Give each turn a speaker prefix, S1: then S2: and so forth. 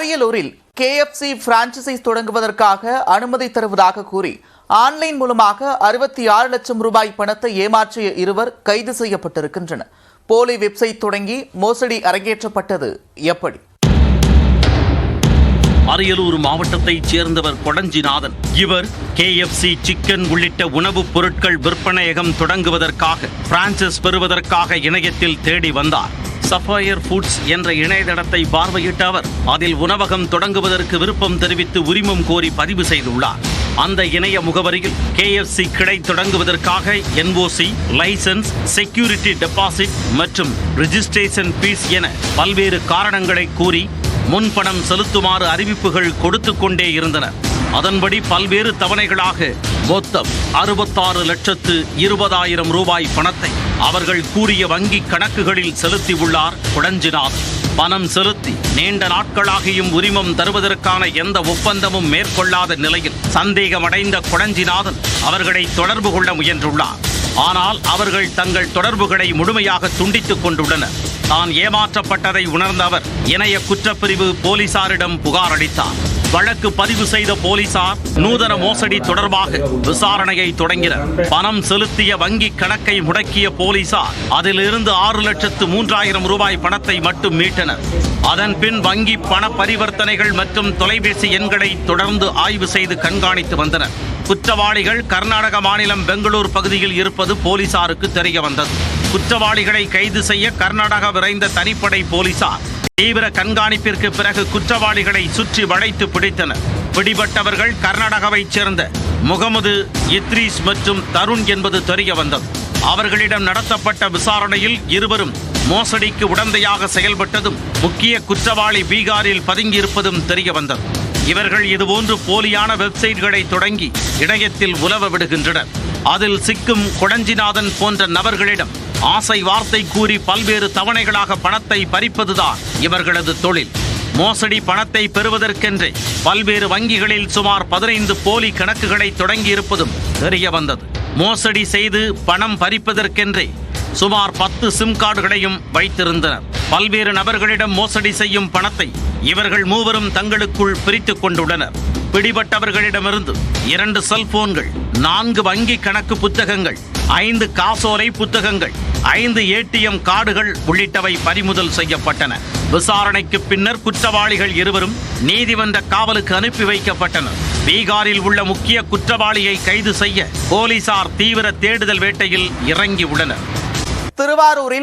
S1: அரியலூரில் KFC franchise தொடங்குவதற்காக அனுமதி தருவதாக கூறி ஆன்லைன் மூலமாக 66 லட்சம் ரூபாய் பணத்தை ஏமாற்றிய இருவர் கைது செய்யப்பட்டிருக்கின்றனர். போலி வெப்சைட் தொடங்கி மோசடி அரங்கேற்றப்பட்டது எப்படி?
S2: அரியலூர் மாவட்டத்தைச் சேர்ந்தவர் கொடஞ்சிநாதன். இவர் KFC சிக்கன் உள்ளிட்ட உணவுப் பொருட்கள் விற்பனையகம் தொடங்குவதற்காக பிரான்சைஸ் பெறுவதற்காக இணையத்தில் தேடி வந்தார். சஃபயர் ஃபுட்ஸ் என்ற இணையதளத்தை பார்வையிட்ட அவர் அதில் உணவகம் தொடங்குவதற்கு விருப்பம் தெரிவித்து உரிமம் கோரி பதிவு செய்துள்ளார். அந்த இணைய முகவரியில் KFC கிளை தொடங்குவதற்காக NOC, லைசன்ஸ், செக்யூரிட்டி டெபாசிட் மற்றும் ரிஜிஸ்ட்ரேஷன் ஃபீஸ் என பல்வேறு காரணங்களை கூறி முன்பணம் செலுத்துமாறு அறிவிப்புகள் கொடுத்து கொண்டே இருந்தனர். அதன்படி பல்வேறு தவணைகளாக மொத்தம் 66,20,000 ரூபாய் பணத்தை அவர்கள் கூறிய வங்கி கணக்குகளில் செலுத்தியுள்ளார் கொடஞ்சிநாதன். பணம் செலுத்தி நீண்ட நாட்களாகியும் உரிமம் தருவதற்கான எந்த ஒப்பந்தமும் மேற்கொள்ளாத நிலையில் சந்தேகமடைந்த கொடஞ்சிநாதன் அவர்களை தொடர்பு கொள்ள முயன்றுள்ளார். ஆனால் அவர்கள் தங்கள் தொடர்புகளை முழுமையாக துண்டித்துக் கொண்டுள்ளனர். தான் ஏமாற்றப்பட்டதை உணர்ந்த அவர் இணைய குற்றப்பிரிவு போலீசாரிடம் புகார் அளித்தார். வழக்கு பதிவு செய்த போலீசார் நூதன மோசடி தொடர்பாக விசாரணையை தொடங்கினர். பணம் செலுத்திய வங்கி கணக்கை முடக்கிய போலீசார் அதிலிருந்து 6,03,000 ரூபாய் பணத்தை மட்டும் மீட்டனர். அதன் பின் வங்கி பண பரிவர்த்தனைகள் மற்றும் தொலைபேசி எண்களை தொடர்ந்து ஆய்வு செய்து கண்காணித்து வந்தனர். குற்றவாளிகள் கர்நாடக மாநிலம் பெங்களூர் பகுதியில் இருப்பது போலீசாருக்கு தெரிய வந்தது. குற்றவாளிகளை கைது செய்ய கர்நாடகா விரைந்த தனிப்படை போலீசார் தீவிர கண்காணிப்பிற்கு பிறகு குற்றவாளிகளை சுற்றி வளைத்து பிடித்தனர். பிடிபட்டவர்கள் கர்நாடகாவைச் சேர்ந்த முகமது இத்ரீஸ் மற்றும் தருண் என்பது தெரிய வந்தது. அவர்களிடம் நடத்தப்பட்ட விசாரணையில் இருவரும் மோசடிக்கு உடந்தையாக செயல்பட்டதும் முக்கிய குற்றவாளி பீகாரில் பதுங்கியிருப்பதும் தெரிய வந்தது. இவர்கள் இதுபோன்று போலியான வெப்சைட்களை தொடங்கி இணையத்தில் உலவ விடுகின்றனர். அதில் சிக்கும் கொடஞ்சிநாதன் போன்ற நபர்களிடம் ஆசை வார்த்தை கூறி பல்வேறு தவணைகளாக பணத்தை பறிப்பதுதான் இவர்களது தொழில். மோசடி பணத்தை பெறுவதற்கென்றே பல்வேறு வங்கிகளில் சுமார் 15 போலி கணக்குகளை தொடங்கியிருப்பதும் தெரிய வந்தது. மோசடி செய்து பணம் பறிப்பதற்கென்றே சுமார் 10 சிம் கார்டுகளையும் வைத்திருந்தனர். பல்வேறு நபர்களிடம் மோசடி செய்யும் பணத்தை இவர்கள் மூவரும் தங்களுக்குள் பிரித்துக் கொண்டுள்ளனர். பிடிபட்டவர்களிடமிருந்து 2 செல்போன்கள், 4 வங்கி கணக்கு புத்தகங்கள், 5 காசோலை புத்தகங்கள், 5 ATM கார்டுகள் உள்ளிட்டவை பறிமுதல் செய்யப்பட்டன. விசாரணைக்கு பின்னர் குற்றவாளிகள் இருவரும் நீதிமன்ற காவலுக்கு அனுப்பி வைக்கப்பட்டனர். பீகாரில் உள்ள முக்கிய குற்றவாளியை கைது செய்ய போலீசார் தீவிர தேடுதல் வேட்டையில் இறங்கியுள்ளனர்.
S1: திருவாரூரில்